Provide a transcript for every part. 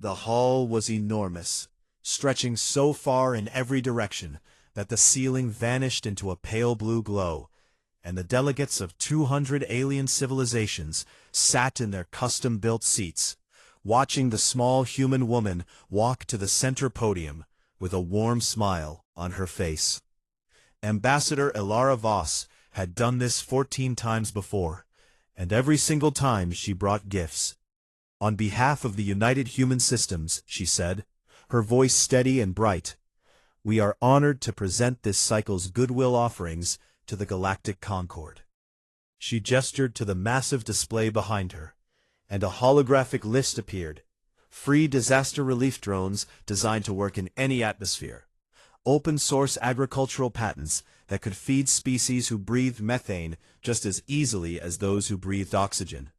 The hall was enormous, stretching so far in every direction that the ceiling vanished into a pale blue glow, and the delegates of 200 alien civilizations sat in their custom-built seats, watching the small human woman walk to the center podium with a warm smile on her face. Ambassador Ilara Voss had done this 14 times before, and every single time she brought gifts. On behalf of the United Human Systems, she said, her voice steady and bright, we are honored to present this cycle's goodwill offerings to the Galactic Concord. She gestured to the massive display behind her, and a holographic list appeared. Free disaster relief drones designed to work in any atmosphere. Open-source agricultural patents that could feed species who breathed methane just as easily as those who breathed oxygen.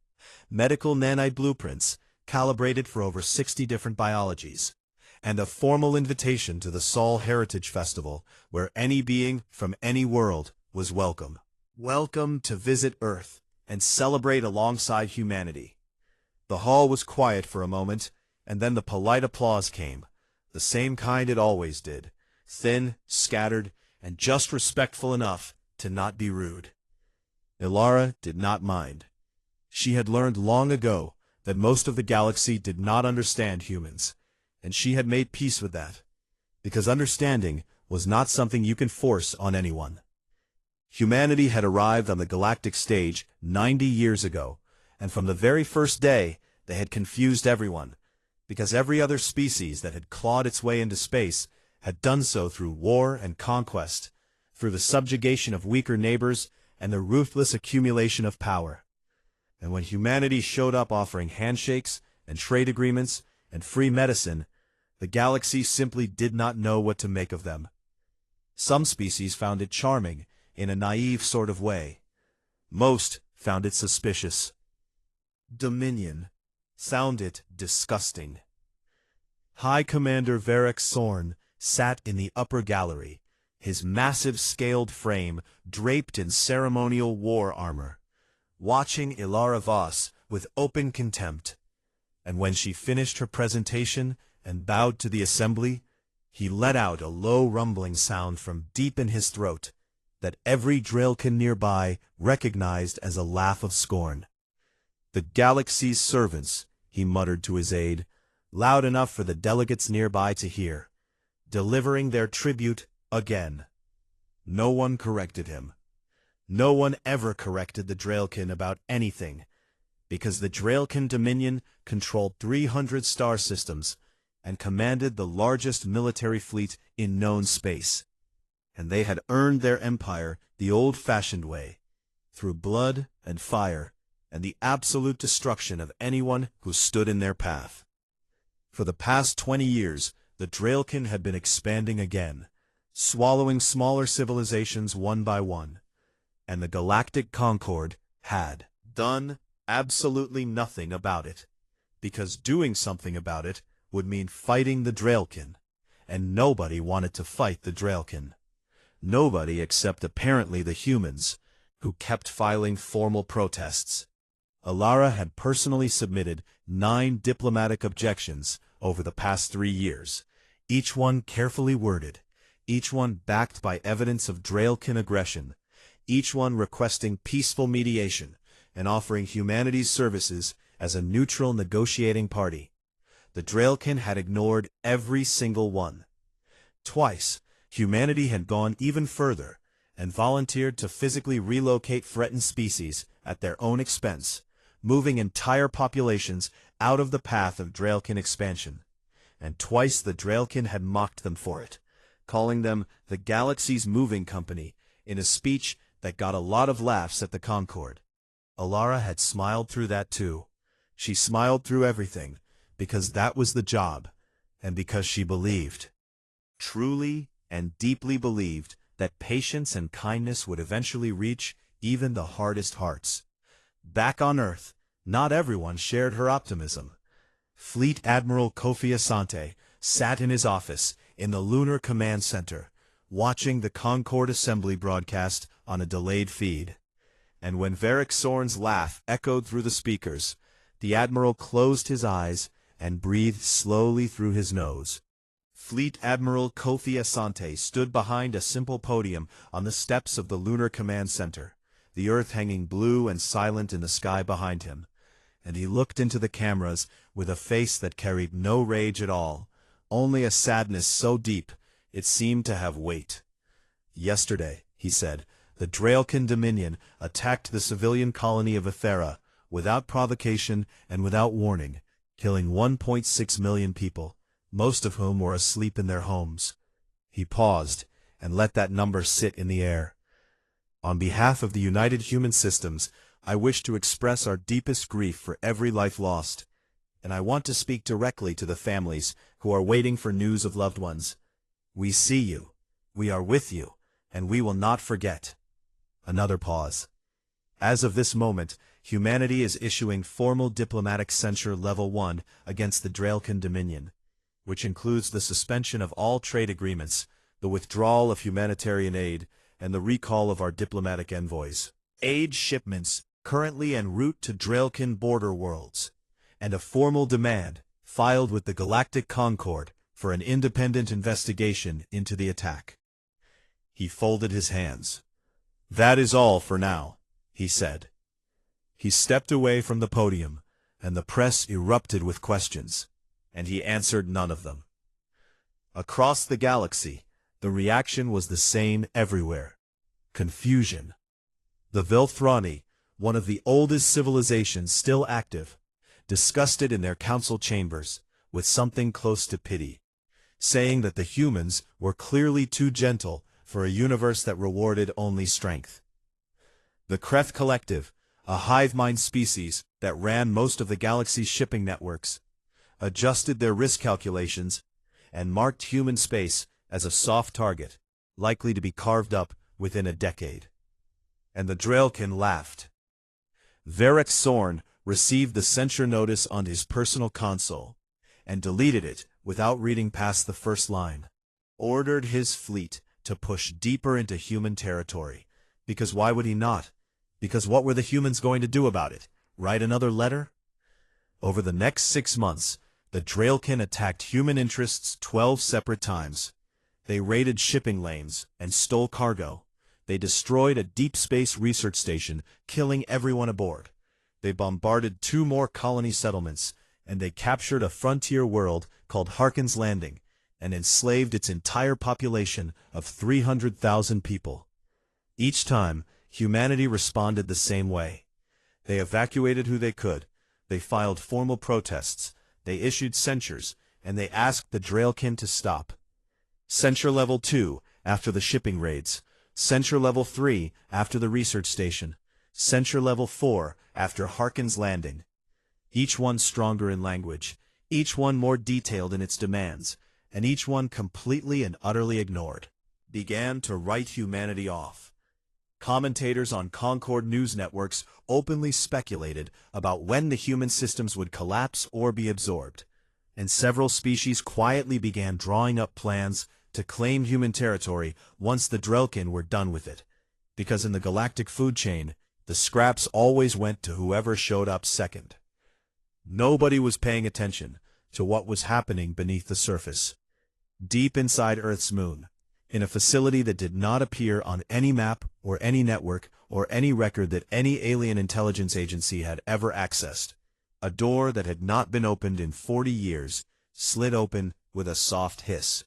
Medical nanite blueprints, calibrated for over 60 different biologies. And a formal invitation to the Sol Heritage Festival, where any being from any world was welcome. Welcome to visit Earth and celebrate alongside humanity. The hall was quiet for a moment, and then the polite applause came, the same kind it always did, thin, scattered, and just respectful enough to not be rude. Ilara did not mind. She had learned long ago that most of the galaxy did not understand humans, and she had made peace with that, because understanding was not something you can force on anyone. Humanity had arrived on the galactic stage 90 years ago, and from the very first day they had confused everyone, because every other species that had clawed its way into space had done so through war and conquest, through the subjugation of weaker neighbors and the ruthless accumulation of power. And when humanity showed up offering handshakes and trade agreements and free medicine, the galaxy simply did not know what to make of them. Some species found it charming in a naive sort of way. Most found it suspicious. Dominion found it disgusting. High Commander Varric Sorn sat in the upper gallery, his massive scaled frame draped in ceremonial war armor, watching Ilara Voss with open contempt. And when she finished her presentation and bowed to the assembly, he let out a low rumbling sound from deep in his throat that every Drellkin nearby recognized as a laugh of scorn. The galaxy's servants, he muttered to his aide, loud enough for the delegates nearby to hear, delivering their tribute again. No one corrected him. No one ever corrected the Drellkin about anything, because the Drellkin Dominion controlled 300 star systems and commanded the largest military fleet in known space. And they had earned their empire the old-fashioned way, through blood and fire and the absolute destruction of anyone who stood in their path. For the past 20 years, the Drellkin had been expanding again, swallowing smaller civilizations one by one, and the Galactic Concord had done absolutely nothing about it, because doing something about it would mean fighting the Drellkin, and nobody wanted to fight the Drellkin. Nobody except apparently the humans, who kept filing formal protests. Ilara had personally submitted 9 diplomatic objections over the past 3 years, each one carefully worded, each one backed by evidence of Drellkin aggression, each one requesting peaceful mediation and offering humanity's services as a neutral negotiating party. The Drellkin had ignored every single one. Twice, humanity had gone even further and volunteered to physically relocate threatened species at their own expense, moving entire populations out of the path of Drellkin expansion. And twice the Drellkin had mocked them for it, calling them the Galaxy's Moving Company in a speech that got a lot of laughs at the Concord. Ilara had smiled through that too. She smiled through everything, because that was the job, and because she believed, truly and deeply believed, that patience and kindness would eventually reach even the hardest hearts. Back on Earth, not everyone shared her optimism. Fleet Admiral Kofi Asante sat in his office in the Lunar Command Center, watching the Concord Assembly broadcast on a delayed feed. And when Varric Sorn's laugh echoed through the speakers, the Admiral closed his eyes and breathed slowly through his nose. Fleet Admiral Kofi Asante stood behind a simple podium on the steps of the Lunar Command Center, the Earth hanging blue and silent in the sky behind him, and he looked into the cameras with a face that carried no rage at all, only a sadness so deep it seemed to have weight. "Yesterday," he said, "the Draelkin Dominion attacked the civilian colony of Ethera without provocation and without warning, killing 1.6 million people, most of whom were asleep in their homes." He paused and let that number sit in the air. "On behalf of the United Human Systems, I wish to express our deepest grief for every life lost, and I want to speak directly to the families who are waiting for news of loved ones. We see you, we are with you, and we will not forget." Another pause. "As of this moment, humanity is issuing formal diplomatic censure Level 1 against the Draelkin Dominion, which includes the suspension of all trade agreements, the withdrawal of humanitarian aid, and the recall of our diplomatic envoys. Aid shipments currently en route to Draelkin border worlds, and a formal demand filed with the Galactic Concord for an independent investigation into the attack." He folded his hands. "That is all for now," he said. He stepped away from the podium, and the press erupted with questions, and he answered none of them. Across the galaxy, the reaction was the same everywhere. Confusion. The Vilthrani, one of the oldest civilizations still active, discussed it in their council chambers, with something close to pity, saying that the humans were clearly too gentle for a universe that rewarded only strength. The Kreth Collective, a hive mind species that ran most of the galaxy's shipping networks, adjusted their risk calculations and marked human space as a soft target, likely to be carved up within a decade. And the Draelkin laughed. Varric Sorn received the censure notice on his personal console, and deleted it without reading past the first line. Ordered his fleet to push deeper into human territory, because why would he not? Because what were the humans going to do about it? Write another letter? Over the next 6 months, the Draelkin attacked human interests 12 separate times. They raided shipping lanes and stole cargo. They destroyed a deep space research station, killing everyone aboard. They bombarded 2 more colony settlements, and they captured a frontier world called Harkin's Landing, and enslaved its entire population of 300,000 people. Each time, humanity responded the same way. They evacuated who they could, they filed formal protests, they issued censures, and they asked the Draelkin to stop. Censure Level 2 after the shipping raids, Censure Level 3 after the research station, Censure Level 4 after Harkin's Landing. Each one stronger in language, each one more detailed in its demands, and each one completely and utterly ignored, began to write humanity off. Commentators on Concord news networks openly speculated about when the human systems would collapse or be absorbed, and several species quietly began drawing up plans to claim human territory once the Draelkin were done with it, because in the galactic food chain, the scraps always went to whoever showed up second. Nobody was paying attention to what was happening beneath the surface, deep inside Earth's moon, in a facility that did not appear on any map or any network or any record that any alien intelligence agency had ever accessed. A door that had not been opened in 40 years slid open with a soft hiss.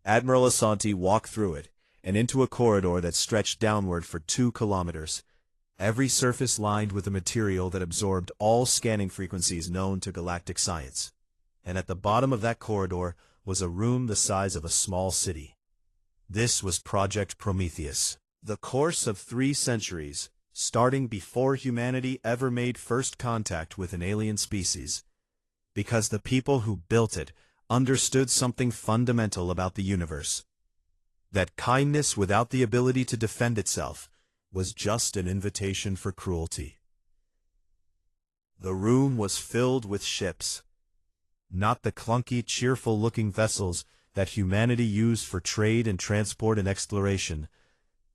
Admiral Asante walked through it and into a corridor that stretched downward for 2 kilometers, every surface lined with a material that absorbed all scanning frequencies known to galactic science. And at the bottom of that corridor was a room the size of a small city. This was Project Prometheus. The course of 3 centuries, starting before humanity ever made first contact with an alien species, because the people who built it understood something fundamental about the universe, that kindness without the ability to defend itself was just an invitation for cruelty. The room was filled with ships, not the clunky, cheerful-looking vessels that humanity used for trade and transport and exploration,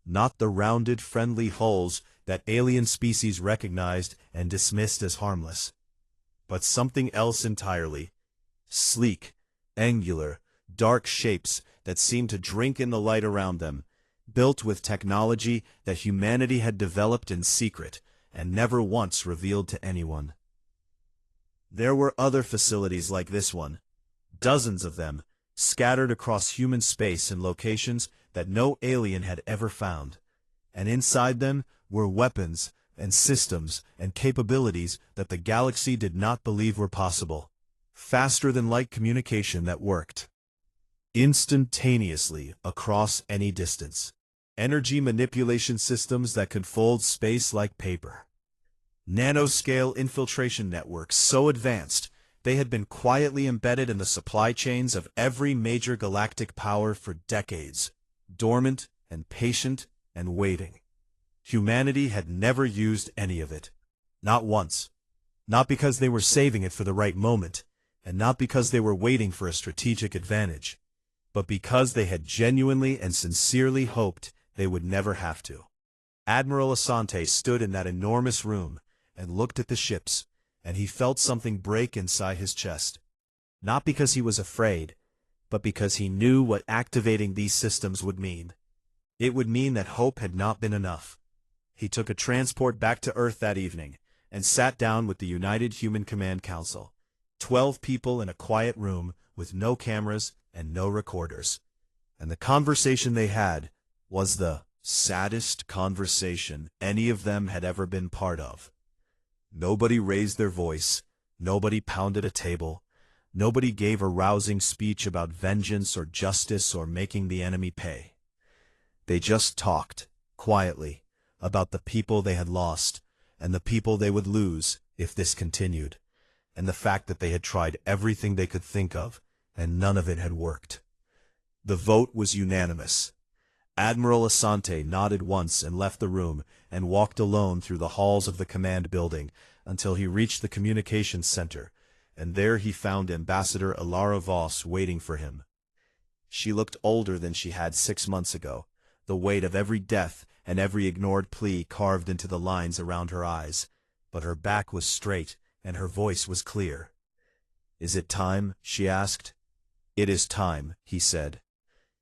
not the rounded, friendly hulls that alien species recognized and dismissed as harmless. but something else entirely. Sleek, angular, dark shapes that seemed to drink in the light around them, built with technology that humanity had developed in secret and never once revealed to anyone. There were other facilities like this one, dozens of them, scattered across human space in locations that no alien had ever found. And inside them were weapons and systems and capabilities that the galaxy did not believe were possible. Faster-than-light communication that worked instantaneously across any distance. Energy manipulation systems that could fold space like paper. Nanoscale infiltration networks so advanced they had been quietly embedded in the supply chains of every major galactic power for decades, dormant and patient and waiting. Humanity had never used any of it. Not once. Not because they were saving it for the right moment, and not because they were waiting for a strategic advantage, but because they had genuinely and sincerely hoped they would never have to. Admiral Asante stood in that enormous room and looked at the ships, and he felt something break inside his chest. Not because he was afraid, but because he knew what activating these systems would mean. It would mean that hope had not been enough. He took a transport back to Earth that evening and sat down with the United Human Command Council. 12 people in a quiet room with no cameras and no recorders. And the conversation they had was the saddest conversation any of them had ever been part of. Nobody raised their voice, nobody pounded a table, nobody gave a rousing speech about vengeance or justice or making the enemy pay. They just talked, quietly, about the people they had lost, and the people they would lose if this continued, and the fact that they had tried everything they could think of, and none of it had worked. The vote was unanimous. Admiral Asante nodded once and left the room and walked alone through the halls of the command building until he reached the communications center, and there he found Ambassador Ilara Voss waiting for him. She looked older than she had 6 months ago, the weight of every death and every ignored plea carved into the lines around her eyes, but her back was straight and her voice was clear. "Is it time?" she asked. "It is time," he said.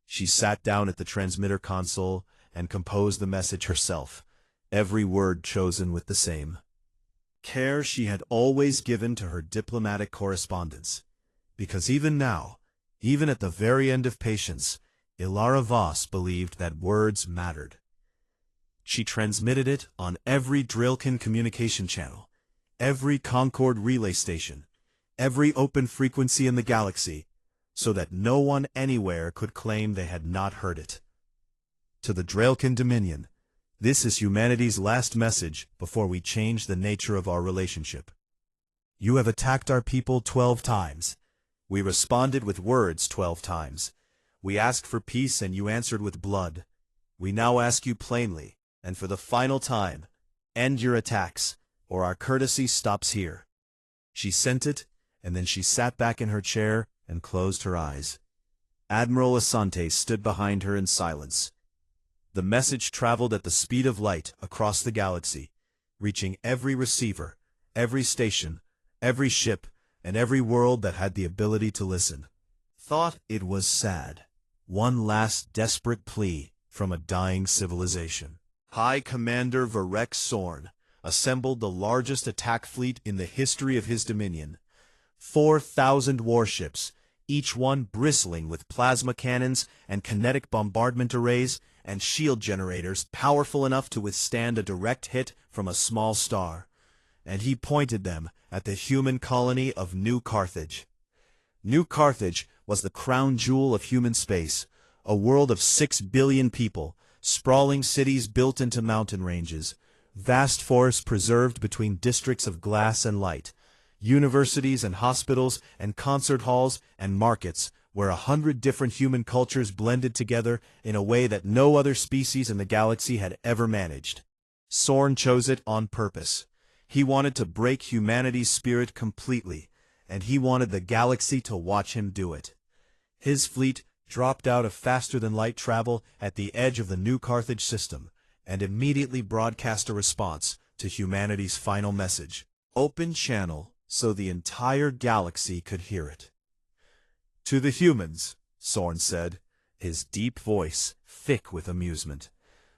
She sat down at the transmitter console and composed the message herself, every word chosen with the same care she had always given to her diplomatic correspondence. Because even now, even at the very end of patience, Ilara Voss believed that words mattered. She transmitted it on every Drillkin communication channel, every Concord relay station, every open frequency in the galaxy, so that no one anywhere could claim they had not heard it. To the Drillkin Dominion, this is humanity's last message before we change the nature of our relationship. You have attacked our people 12 times. We responded with words 12 times. We asked for peace and you answered with blood. We now ask you plainly, and for the final time, end your attacks, or our courtesy stops here. She sent it, and then she sat back in her chair and closed her eyes. Admiral Asante stood behind her in silence. The message traveled at the speed of light across the galaxy, reaching every receiver, every station, every ship, and every world that had the ability to listen. Thought it was sad. One last desperate plea from a dying civilization. High Commander Varek Sorn assembled the largest attack fleet in the history of his dominion. 4,000 warships, each one bristling with plasma cannons and kinetic bombardment arrays and shield generators powerful enough to withstand a direct hit from a small star. And he pointed them at the human colony of New Carthage. New Carthage was the crown jewel of human space, a world of 6 billion people, sprawling cities built into mountain ranges, vast forests preserved between districts of glass and light, universities and hospitals and concert halls and markets where 100 different human cultures blended together in a way that no other species in the galaxy had ever managed. Sorn chose it on purpose. He wanted to break humanity's spirit completely, and he wanted the galaxy to watch him do it. His fleet dropped out of faster-than-light travel at the edge of the New Carthage system, and immediately broadcast a response to humanity's final message. Open channel so the entire galaxy could hear it. "To the humans," Sorn said, his deep voice thick with amusement.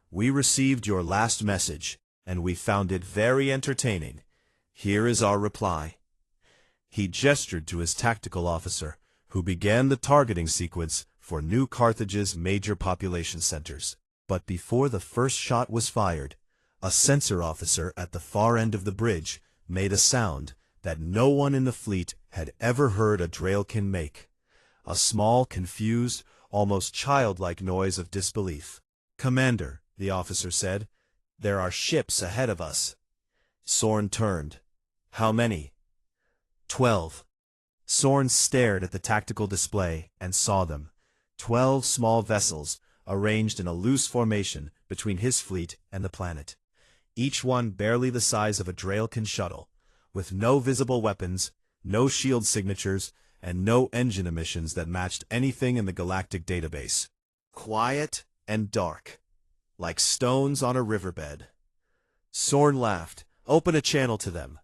"We received your last message, and we found it very entertaining. Here is our reply." He gestured to his tactical officer, who began the targeting sequence for New Carthage's major population centers. But before the first shot was fired, a sensor officer at the far end of the bridge made a sound that no one in the fleet had ever heard a Draelkin make. A small, confused, almost childlike noise of disbelief. "Commander," the officer said, "there are ships ahead of us." Sorn turned. "How many?" 12. Sorn stared at the tactical display and saw them. 12 small vessels, arranged in a loose formation between his fleet and the planet. Each one barely the size of a Draelkin shuttle, with no visible weapons, no shield signatures, and no engine emissions that matched anything in the galactic database. Quiet and dark, like stones on a riverbed. Sorn laughed. "Open a channel to them."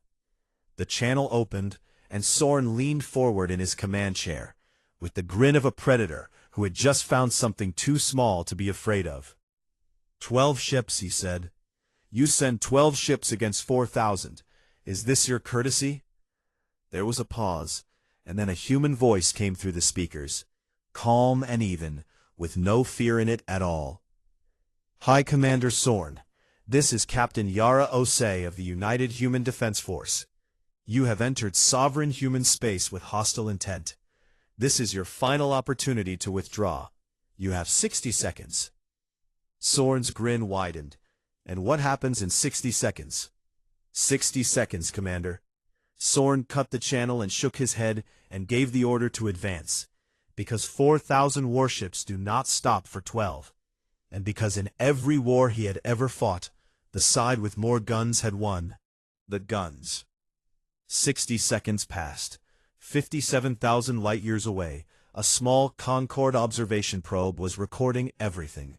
The channel opened, and Sorn leaned forward in his command chair, with the grin of a predator who had just found something too small to be afraid of. 12 ships, he said. "You send 12 ships against 4,000. Is this your courtesy?" There was a pause, and then a human voice came through the speakers, calm and even, with no fear in it at all. "High Commander Sorn, this is Captain Yara Osei of the United Human Defense Force. You have entered sovereign human space with hostile intent. This is your final opportunity to withdraw. You have 60 seconds. Sorn's grin widened. "And what happens in 60 seconds? 60 seconds, Commander." Sorn cut the channel and shook his head and gave the order to advance, because 4,000 warships do not stop for 12, and because in every war he had ever fought, the side with more guns had won. The guns. 60 seconds passed. 57,000 light-years away, a small Concorde observation probe was recording everything.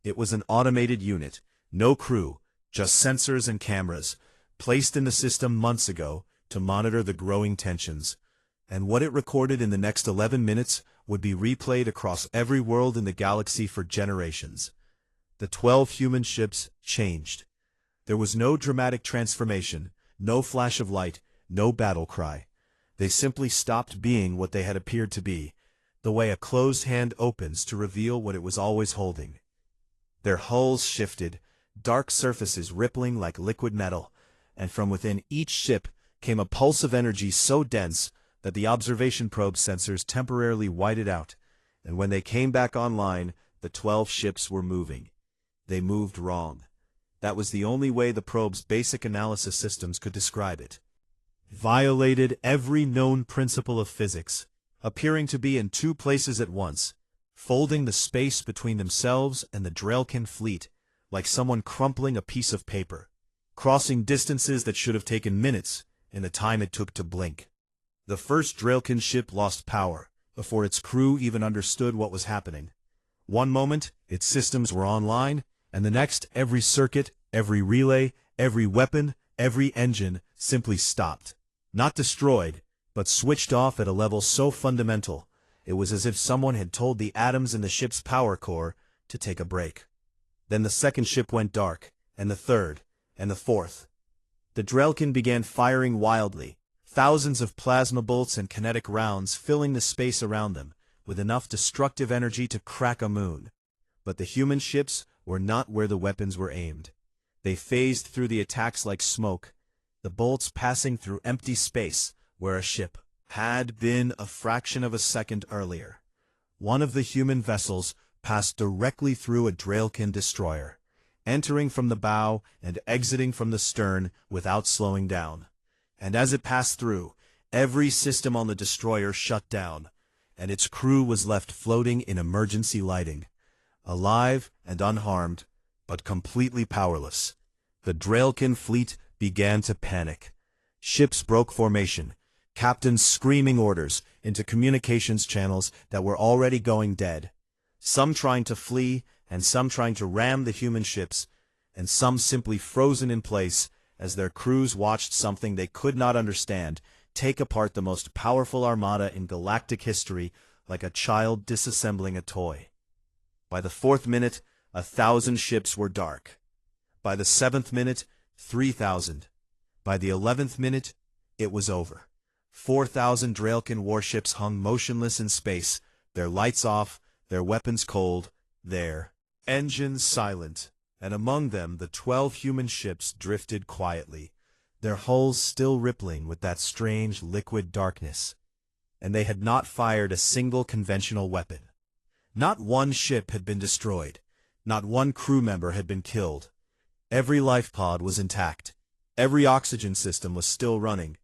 It was an automated unit, no crew, just sensors and cameras, placed in the system months ago to monitor the growing tensions. And what it recorded in the next 11 minutes would be replayed across every world in the galaxy for generations. The 12 human ships changed. There was no dramatic transformation, no flash of light, no battle cry. They simply stopped being what they had appeared to be, the way a closed hand opens to reveal what it was always holding. Their hulls shifted, dark surfaces rippling like liquid metal, and from within each ship came a pulse of energy so dense that the observation probe sensors temporarily whited out, and when they came back online, the 12 ships were moving. They moved wrong. That was the only way the probe's basic analysis systems could describe it. Violated every known principle of physics, appearing to be in two places at once, folding the space between themselves and the Draelkin fleet, like someone crumpling a piece of paper, crossing distances that should have taken minutes in the time it took to blink. The first Draelkin ship lost power before its crew even understood what was happening. One moment, its systems were online, and the next, every circuit, every relay, every weapon, every engine simply stopped. Not destroyed, but switched off at a level so fundamental, it was as if someone had told the atoms in the ship's power core to take a break. Then the second ship went dark, and the third, and the fourth. The Draelkin began firing wildly, thousands of plasma bolts and kinetic rounds filling the space around them, with enough destructive energy to crack a moon. But the human ships were not where the weapons were aimed. They phased through the attacks like smoke, the bolts passing through empty space where a ship had been a fraction of a second earlier. One of the human vessels passed directly through a Draelkin destroyer, entering from the bow and exiting from the stern without slowing down. And as it passed through, every system on the destroyer shut down, and its crew was left floating in emergency lighting, alive and unharmed, but completely powerless. The Draelkin fleet began to panic. Ships broke formation, captains screaming orders into communications channels that were already going dead, some trying to flee and some trying to ram the human ships, and some simply frozen in place as their crews watched something they could not understand take apart the most powerful armada in galactic history like a child disassembling a toy. By the 4th minute, 1,000 ships were dark. By the 7th minute, 3,000. By the 11th minute, it was over. 4,000 Draelkin warships hung motionless in space, their lights off, their weapons cold, their engines silent, and among them the 12 human ships drifted quietly, their hulls still rippling with that strange liquid darkness. And they had not fired a single conventional weapon. Not one ship had been destroyed. Not one crew member had been killed. Every life pod was intact. Every oxygen system was still running.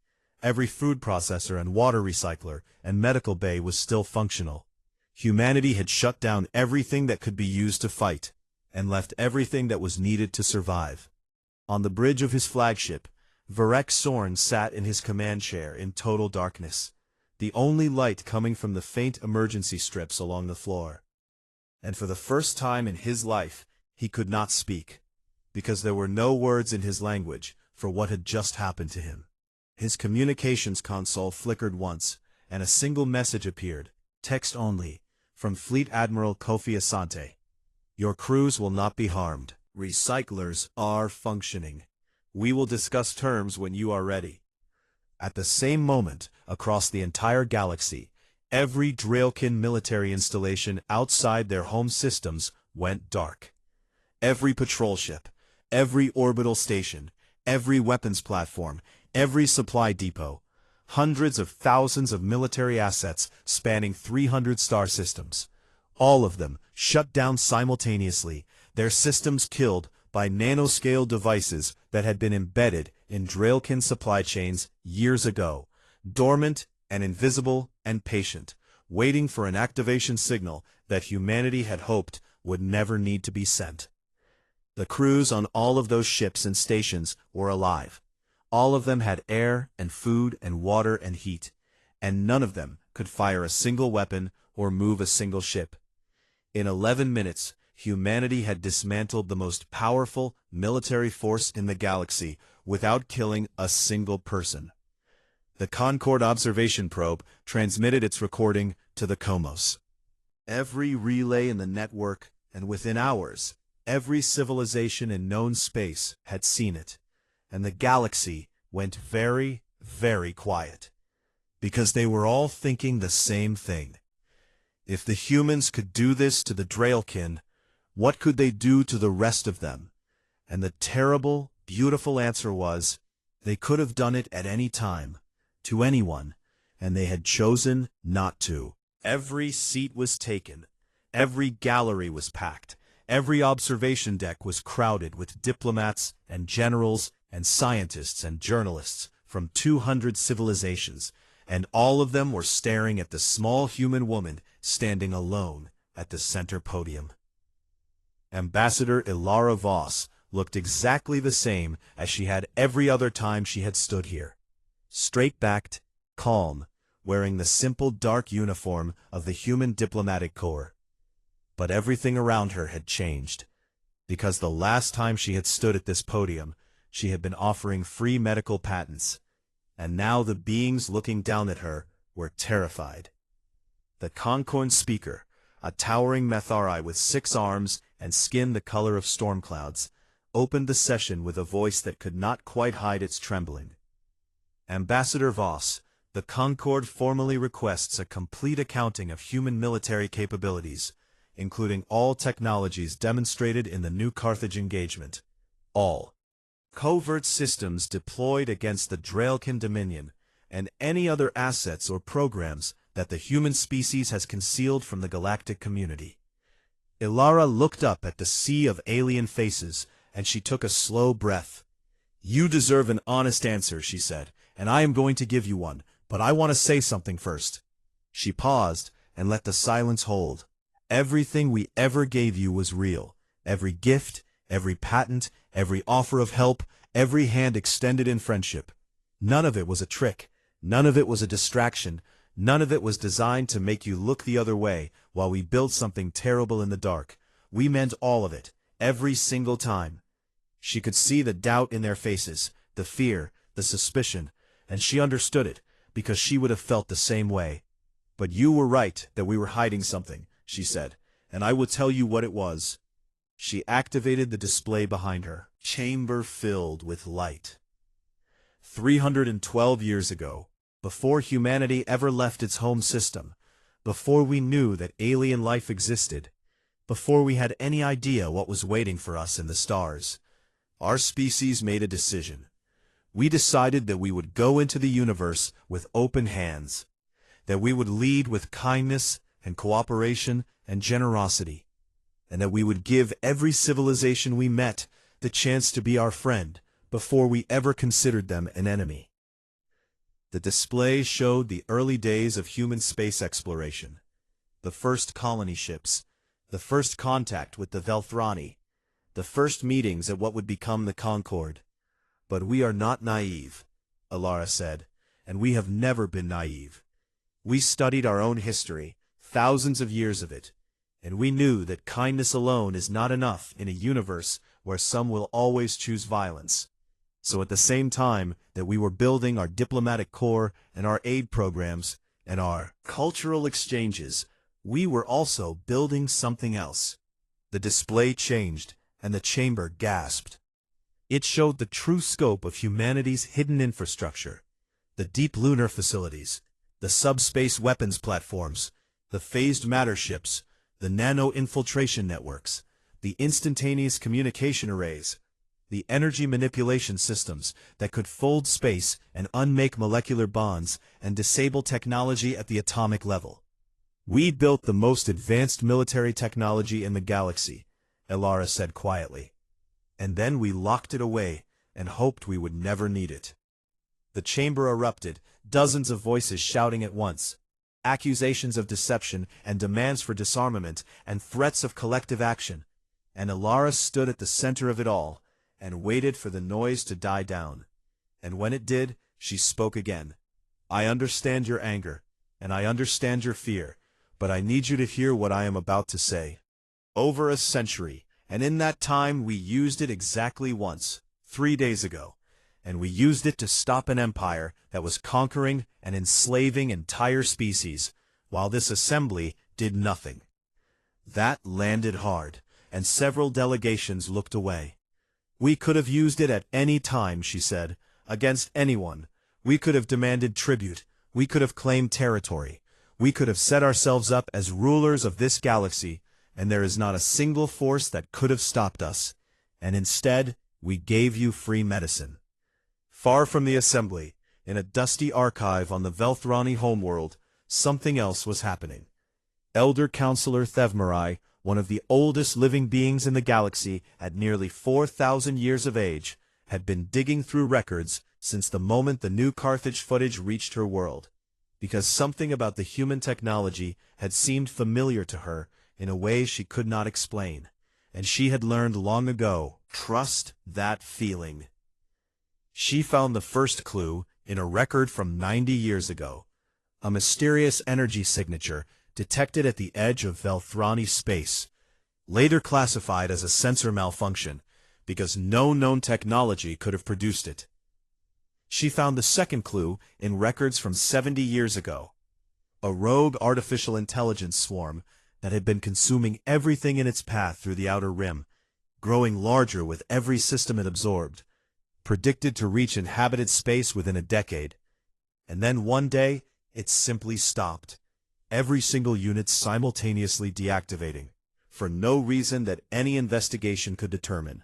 Every food processor and water recycler and medical bay was still functional. Humanity had shut down everything that could be used to fight, and left everything that was needed to survive. On the bridge of his flagship, Varek Sorn sat in his command chair in total darkness, the only light coming from the faint emergency strips along the floor. And for the first time in his life, he could not speak, because there were no words in his language for what had just happened to him. His communications console flickered once, and a single message appeared, text only, from Fleet Admiral Kofi Asante. Your crews will not be harmed. Recyclers are functioning. We will discuss terms when you are ready. At the same moment, across the entire galaxy, every Draelkin military installation outside their home systems went dark. Every patrol ship, every orbital station, every weapons platform, every supply depot, hundreds of thousands of military assets spanning 300 star systems, all of them shut down simultaneously, their systems killed by nanoscale devices that had been embedded in Draelkin supply chains years ago, dormant and invisible and patient, waiting for an activation signal that humanity had hoped would never need to be sent. The crews on all of those ships and stations were alive. All of them had air and food and water and heat, and none of them could fire a single weapon or move a single ship. In 11 minutes, humanity had dismantled the most powerful military force in the galaxy without killing a single person. The Concord observation probe transmitted its recording to the Cosmos. Every relay in the network, and within hours, every civilization in known space had seen it, and the galaxy went very, very quiet, because they were all thinking the same thing. If the humans could do this to the Draelkin, what could they do to the rest of them? And the terrible, beautiful answer was, they could have done it at any time, to anyone, and they had chosen not to. Every seat was taken, every gallery was packed, every observation deck was crowded with diplomats and generals and scientists and journalists from 200 civilizations, and all of them were staring at the small human woman standing alone at the center podium. Ambassador Ilara Voss looked exactly the same as she had every other time she had stood here. Straight-backed, calm, wearing the simple dark uniform of the human diplomatic corps. But everything around her had changed, because the last time she had stood at this podium, she had been offering free medical patents, and now the beings looking down at her were terrified. The Concorn speaker, a towering Methari with 6 arms and skin the color of storm clouds, opened the session with a voice that could not quite hide its trembling. Ambassador Voss, the Concord formally requests a complete accounting of human military capabilities, including all technologies demonstrated in the New Carthage engagement. All covert systems deployed against the Draelkin Dominion, and any other assets or programs that the human species has concealed from the galactic community. Ilara looked up at the sea of alien faces, and she took a slow breath. You deserve an honest answer, she said, and I am going to give you one, but I want to say something first. She paused and let the silence hold. Everything we ever gave you was real. Every gift, every patent, every offer of help, every hand extended in friendship. None of it was a trick. None of it was a distraction. None of it was designed to make you look the other way while we built something terrible in the dark. We meant all of it, every single time. She could see the doubt in their faces, the fear, the suspicion, and she understood it, because she would have felt the same way. "But you were right that we were hiding something," she said, "and I will tell you what it was." She activated the display behind her. Chamber filled with light. 312 years ago, before humanity ever left its home system, before we knew that alien life existed, before we had any idea what was waiting for us in the stars, our species made a decision. We decided that we would go into the universe with open hands, that we would lead with kindness and cooperation and generosity, and that we would give every civilization we met the chance to be our friend before we ever considered them an enemy. The display showed the early days of human space exploration, the first colony ships, the first contact with the Velthrani, the first meetings at what would become the Concorde. "But we are not naive," Alara said, "and we have never been naive. We studied our own history, thousands of years of it, and we knew that kindness alone is not enough in a universe where some will always choose violence. So at the same time that we were building our diplomatic corps and our aid programs and our cultural exchanges, we were also building something else." The display changed, and the chamber gasped. It showed the true scope of humanity's hidden infrastructure, the deep lunar facilities, the subspace weapons platforms, the phased matter ships, the nano-infiltration networks, the instantaneous communication arrays, the energy manipulation systems that could fold space and unmake molecular bonds and disable technology at the atomic level. "We built the most advanced military technology in the galaxy," Alara said quietly. "And then we locked it away and hoped we would never need it." The chamber erupted, dozens of voices shouting at once, accusations of deception and demands for disarmament and threats of collective action, and Alara stood at the center of it all and waited for the noise to die down. And when it did, she spoke again. "I understand your anger, and I understand your fear, but I need you to hear what I am about to say. Over a century, and in that time we used it exactly once, 3 days ago, and we used it to stop an empire that was conquering and enslaving entire species, while this assembly did nothing." That landed hard, and several delegations looked away. "We could have used it at any time," she said, "against anyone. We could have demanded tribute. We could have claimed territory. We could have set ourselves up as rulers of this galaxy, and there is not a single force that could have stopped us. And instead, we gave you free medicine." Far from the assembly, in a dusty archive on the Velthrani homeworld, something else was happening. Elder Counselor Thevmarai, one of the oldest living beings in the galaxy at nearly 4,000 years of age, had been digging through records since the moment the new Carthage footage reached her world, because something about the human technology had seemed familiar to her in a way she could not explain, and she had learned long ago, trust that feeling. She found the first clue in a record from 90 years ago, a mysterious energy signature detected at the edge of Velthrani space, later classified as a sensor malfunction, because no known technology could have produced it. She found the second clue in records from 70 years ago, a rogue artificial intelligence swarm that had been consuming everything in its path through the outer rim, growing larger with every system it absorbed, predicted to reach inhabited space within a decade. And then one day, it simply stopped, every single unit simultaneously deactivating, for no reason that any investigation could determine.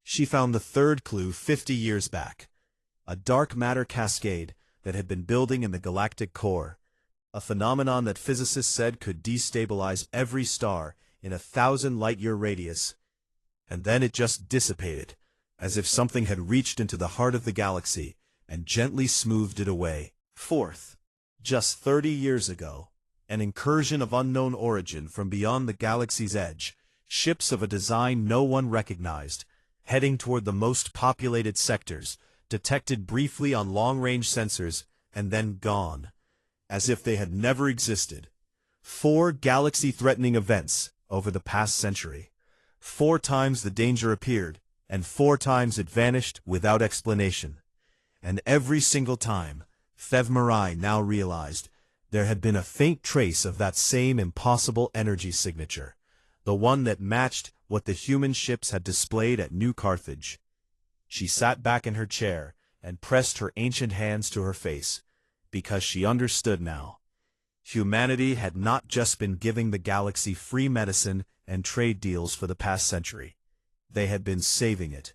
She found the third clue 50 years back, a dark matter cascade that had been building in the galactic core, a phenomenon that physicists said could destabilize every star in a 1,000-light-year radius, and then it just dissipated, as if something had reached into the heart of the galaxy and gently smoothed it away. Fourth, just 30 years ago, an incursion of unknown origin from beyond the galaxy's edge, ships of a design no one recognized, heading toward the most populated sectors, detected briefly on long-range sensors, and then gone, as if they had never existed. 4 galaxy-threatening events over the past century. 4 times the danger appeared, and 4 times it vanished without explanation. And every single time, Thevmarai now realized there had been a faint trace of that same impossible energy signature, the one that matched what the human ships had displayed at New Carthage. She sat back in her chair and pressed her ancient hands to her face, because she understood now. Humanity had not just been giving the galaxy free medicine and trade deals for the past century. They had been saving it.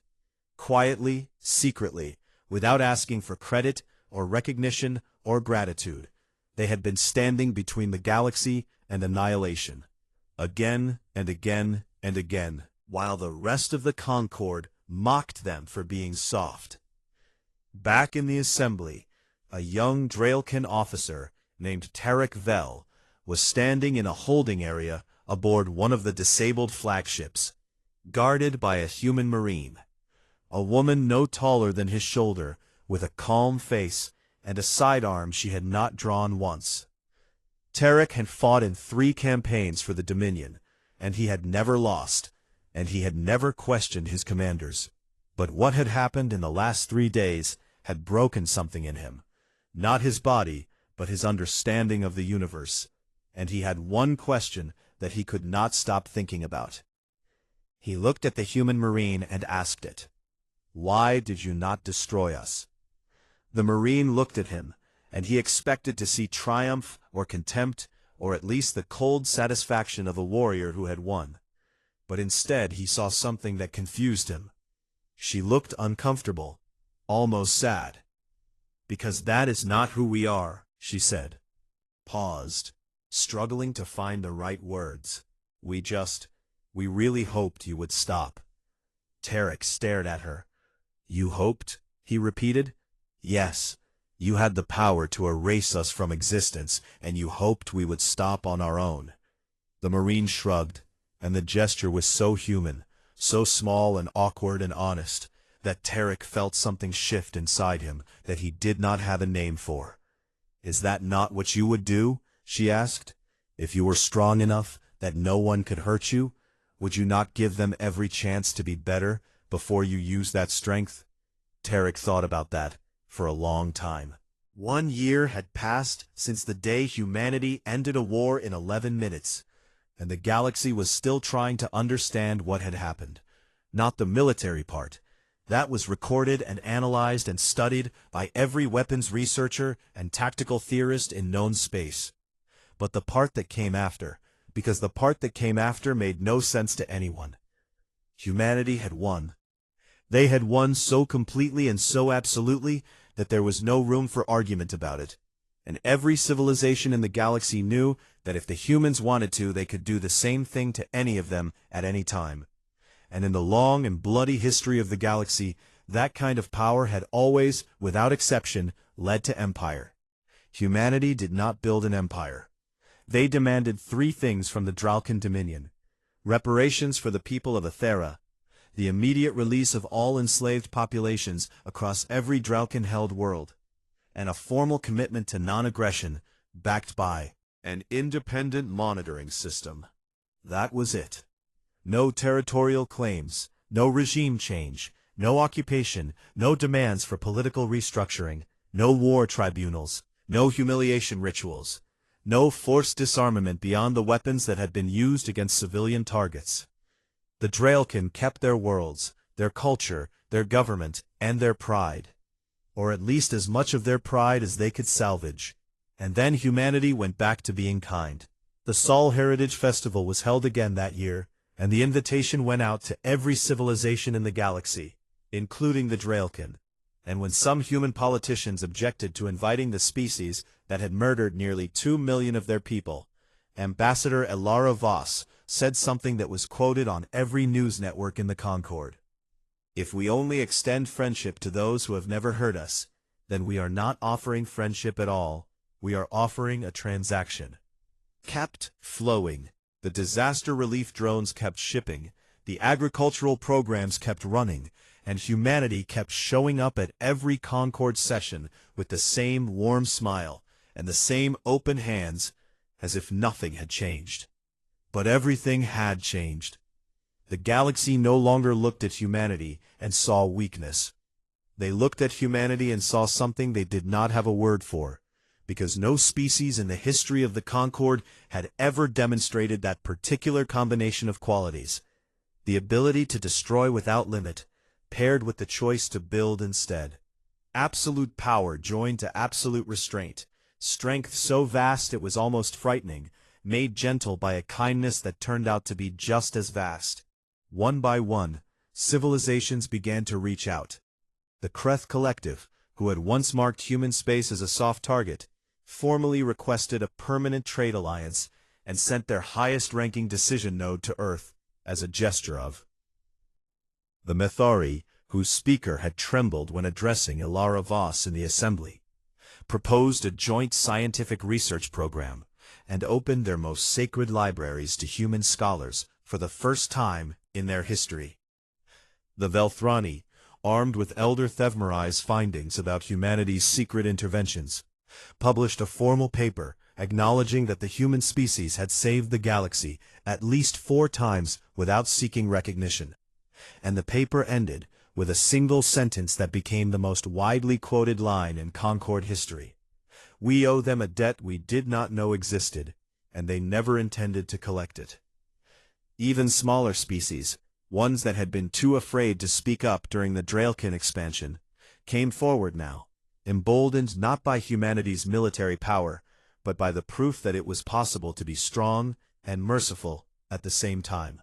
Quietly, secretly, without asking for credit or recognition or gratitude. They had been standing between the galaxy and annihilation, again and again and again, while the rest of the Concord mocked them for being soft. Back in the assembly, a young Draelkin officer named Tarek Vel was standing in a holding area aboard one of the disabled flagships, guarded by a human marine. A woman no taller than his shoulder, with a calm face and a sidearm she had not drawn once. Tarek had fought in 3 campaigns for the Dominion, and he had never lost, and he had never questioned his commanders. But what had happened in the last 3 days had broken something in him. Not his body, but his understanding of the universe. And he had one question that he could not stop thinking about. He looked at the human marine and asked it, "Why did you not destroy us?" The marine looked at him, and he expected to see triumph or contempt, or at least the cold satisfaction of a warrior who had won. But instead he saw something that confused him. She looked uncomfortable, almost sad. "Because that is not who we are," she said. Paused, struggling to find the right words. We really hoped you would stop." Tarek stared at her. "You hoped?" he repeated. "Yes, you had the power to erase us from existence, and you hoped we would stop on our own." The Marine shrugged, and the gesture was so human, so small and awkward and honest, that Tarek felt something shift inside him that he did not have a name for. "Is that not what you would do?" she asked. "If you were strong enough that no one could hurt you, would you not give them every chance to be better before you use that strength?" Tarek thought about that for a long time. 1 year had passed since the day humanity ended a war in 11 minutes, and the galaxy was still trying to understand what had happened. Not the military part. That was recorded and analyzed and studied by every weapons researcher and tactical theorist in known space. But the part that came after, because the part that came after made no sense to anyone. Humanity had won. They had won so completely and so absolutely that there was no room for argument about it. And every civilization in the galaxy knew that if the humans wanted to, they could do the same thing to any of them at any time. And in the long and bloody history of the galaxy, that kind of power had always, without exception, led to empire. Humanity did not build an empire. They demanded 3 things from the Draelkin Dominion: reparations for the people of Athera, the immediate release of all enslaved populations across every Draelkin-held world, and a formal commitment to non-aggression, backed by an independent monitoring system. That was it. No territorial claims, no regime change, no occupation, no demands for political restructuring, no war tribunals, no humiliation rituals, no forced disarmament beyond the weapons that had been used against civilian targets. The Draelkin kept their worlds, their culture, their government, and their pride. Or at least as much of their pride as they could salvage. And then humanity went back to being kind. The Sol Heritage Festival was held again that year, and the invitation went out to every civilization in the galaxy, including the Draelkin. And when some human politicians objected to inviting the species that had murdered nearly 2 million of their people, Ambassador Elara Voss said something that was quoted on every news network in the Concord. "If we only extend friendship to those who have never hurt us, then we are not offering friendship at all, we are offering a transaction." Kept flowing. The disaster relief drones kept shipping, the agricultural programs kept running, and humanity kept showing up at every Concord session with the same warm smile and the same open hands, as if nothing had changed. But everything had changed. The galaxy no longer looked at humanity and saw weakness. They looked at humanity and saw something they did not have a word for, because no species in the history of the Concord had ever demonstrated that particular combination of qualities: the ability to destroy without limit, paired with the choice to build instead. Absolute power joined to absolute restraint, strength so vast it was almost frightening, made gentle by a kindness that turned out to be just as vast. One by one, civilizations began to reach out. The Kreth Collective, who had once marked human space as a soft target, formally requested a permanent trade alliance and sent their highest-ranking decision node to Earth as a gesture of. The Methari, whose speaker had trembled when addressing Ilara Voss in the assembly, proposed a joint scientific research program and opened their most sacred libraries to human scholars for the first time in their history. The Velthrani, armed with Elder Thevmari's findings about humanity's secret interventions, published a formal paper acknowledging that the human species had saved the galaxy at least 4 times without seeking recognition. And the paper ended with a single sentence that became the most widely quoted line in Concord history: "We owe them a debt we did not know existed, and they never intended to collect it." Even smaller species, ones that had been too afraid to speak up during the Draelkin expansion, came forward now, emboldened not by humanity's military power, but by the proof that it was possible to be strong and merciful at the same time.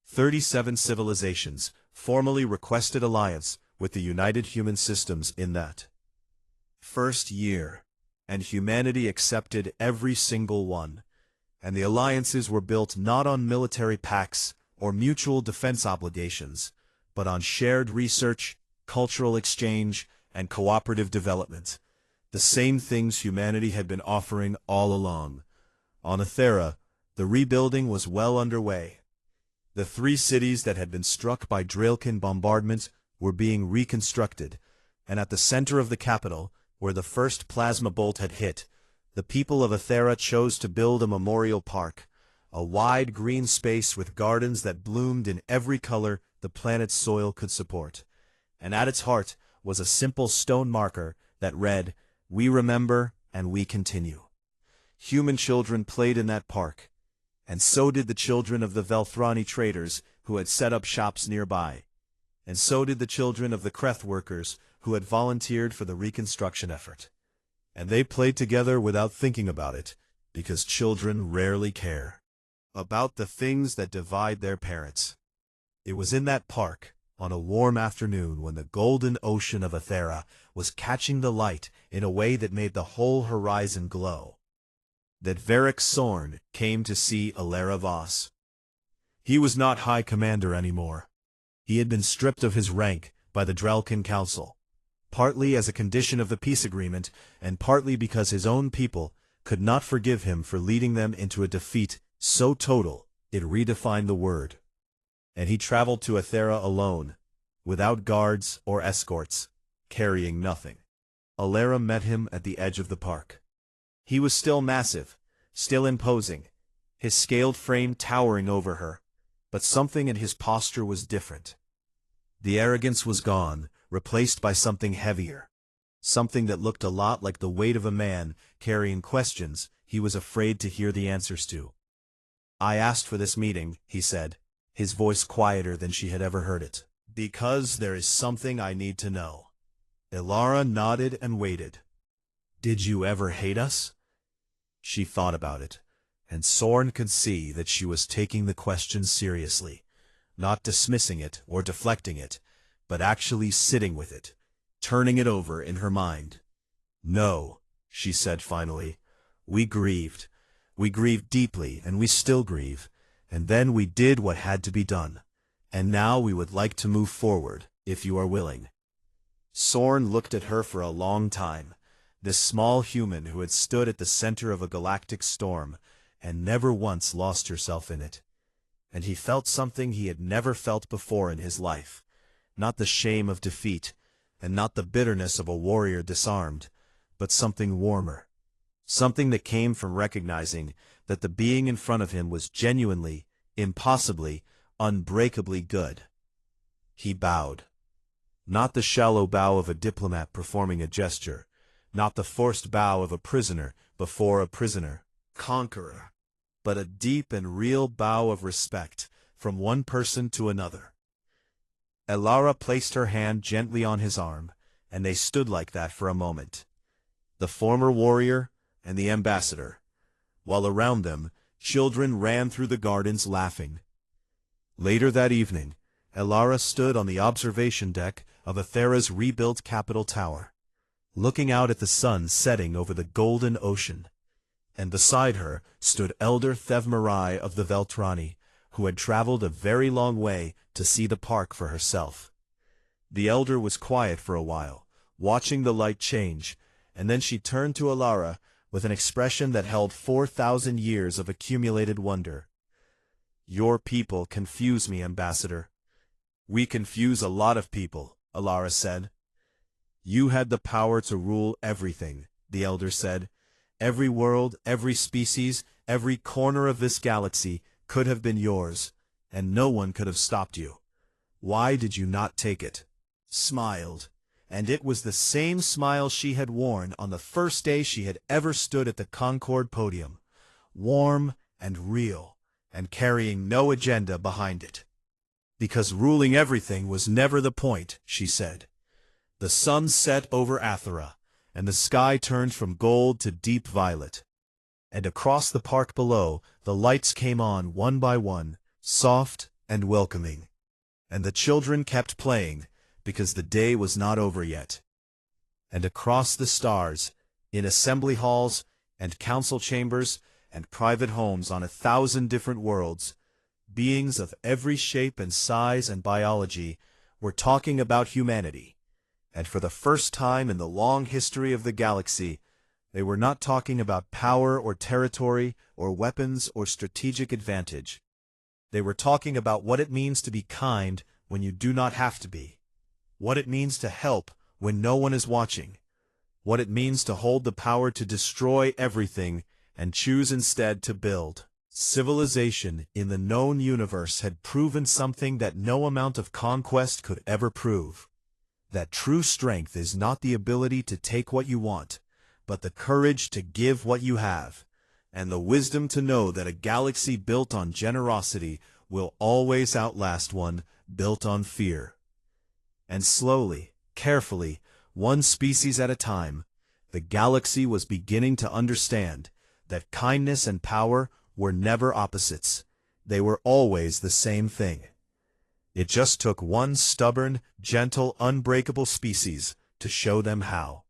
37 civilizations formally requested alliance with the United Human Systems in that first year, and humanity accepted every single one, and the alliances were built not on military pacts or mutual defense obligations, but on shared research, cultural exchange, and cooperative development, the same things humanity had been offering all along. On Athera, the rebuilding was well underway. The 3 cities that had been struck by Draelkin bombardment were being reconstructed, and at the center of the capital, where the first plasma bolt had hit, the people of Athera chose to build a memorial park, a wide green space with gardens that bloomed in every color the planet's soil could support. And at its heart was a simple stone marker that read, "We remember and we continue." Human children played in that park, and so did the children of the Velthrani traders who had set up shops nearby, and so did the children of the Kreth workers who had volunteered for the reconstruction effort. And they played together without thinking about it, because children rarely care about the things that divide their parents. It was in that park, on a warm afternoon when the golden ocean of Athera was catching the light in a way that made the whole horizon glow, that Varric Sorn came to see Ilara Voss. He was not High Commander anymore. He had been stripped of his rank by the Draelkin Council, partly as a condition of the peace agreement, and partly because his own people could not forgive him for leading them into a defeat so total it redefined the word. And he traveled to Athera alone, without guards or escorts, carrying nothing. Ilara met him at the edge of the park. He was still massive, still imposing, his scaled frame towering over her, but something in his posture was different. The arrogance was gone, replaced by something heavier, something that looked a lot like the weight of a man carrying questions he was afraid to hear the answers to. "I asked for this meeting," he said, his voice quieter than she had ever heard it, "because there is something I need to know." Ilara nodded and waited. "Did you ever hate us?" She thought about it, and Sorn could see that she was taking the question seriously, not dismissing it or deflecting it, but actually sitting with it, turning it over in her mind. "No," she said finally. "We grieved. We grieved deeply, and we still grieve. And then we did what had to be done. And now we would like to move forward, if you are willing." Sorn looked at her for a long time, this small human who had stood at the center of a galactic storm and never once lost herself in it. And he felt something he had never felt before in his life, not the shame of defeat, and not the bitterness of a warrior disarmed, but something warmer, something that came from recognizing that the being in front of him was genuinely, impossibly, unbreakably good. He bowed. Not the shallow bow of a diplomat performing a gesture, not the forced bow of a prisoner before a prisoner, conqueror, but a deep and real bow of respect from one person to another. Elara placed her hand gently on his arm, and they stood like that for a moment. The former warrior and the ambassador, while around them, children ran through the gardens laughing. Later that evening, Elara stood on the observation deck of Athera's rebuilt capital tower, looking out at the sun setting over the golden ocean. And beside her stood Elder Thevmarai of the Veltrani, who had traveled a very long way to see the park for herself. The elder was quiet for a while, watching the light change, and then she turned to Elara with an expression that held 4,000 years of accumulated wonder. "Your people confuse me, Ambassador." "We confuse a lot of people," Elara said. "You had the power to rule everything," the elder said. "Every world, every species, every corner of this galaxy could have been yours, and no one could have stopped you. Why did you not take it?" Smiled, and it was the same smile she had worn on the first day she had ever stood at the Concord podium, warm and real, and carrying no agenda behind it. "Because ruling everything was never the point," she said. The sun set over Athera, and the sky turned from gold to deep violet. And across the park below, the lights came on one by one, soft and welcoming. And the children kept playing, because the day was not over yet. And across the stars, in assembly halls and council chambers and private homes on 1,000 different worlds, beings of every shape and size and biology were talking about humanity. And for the first time in the long history of the galaxy, they were not talking about power or territory or weapons or strategic advantage. They were talking about what it means to be kind when you do not have to be, what it means to help when no one is watching, what it means to hold the power to destroy everything and choose instead to build. Civilization in the known universe had proven something that no amount of conquest could ever prove. That true strength is not the ability to take what you want, but the courage to give what you have, and the wisdom to know that a galaxy built on generosity will always outlast one built on fear. And slowly, carefully, one species at a time, the galaxy was beginning to understand that kindness and power were never opposites. They were always the same thing. It just took one stubborn, gentle, unbreakable species to show them how.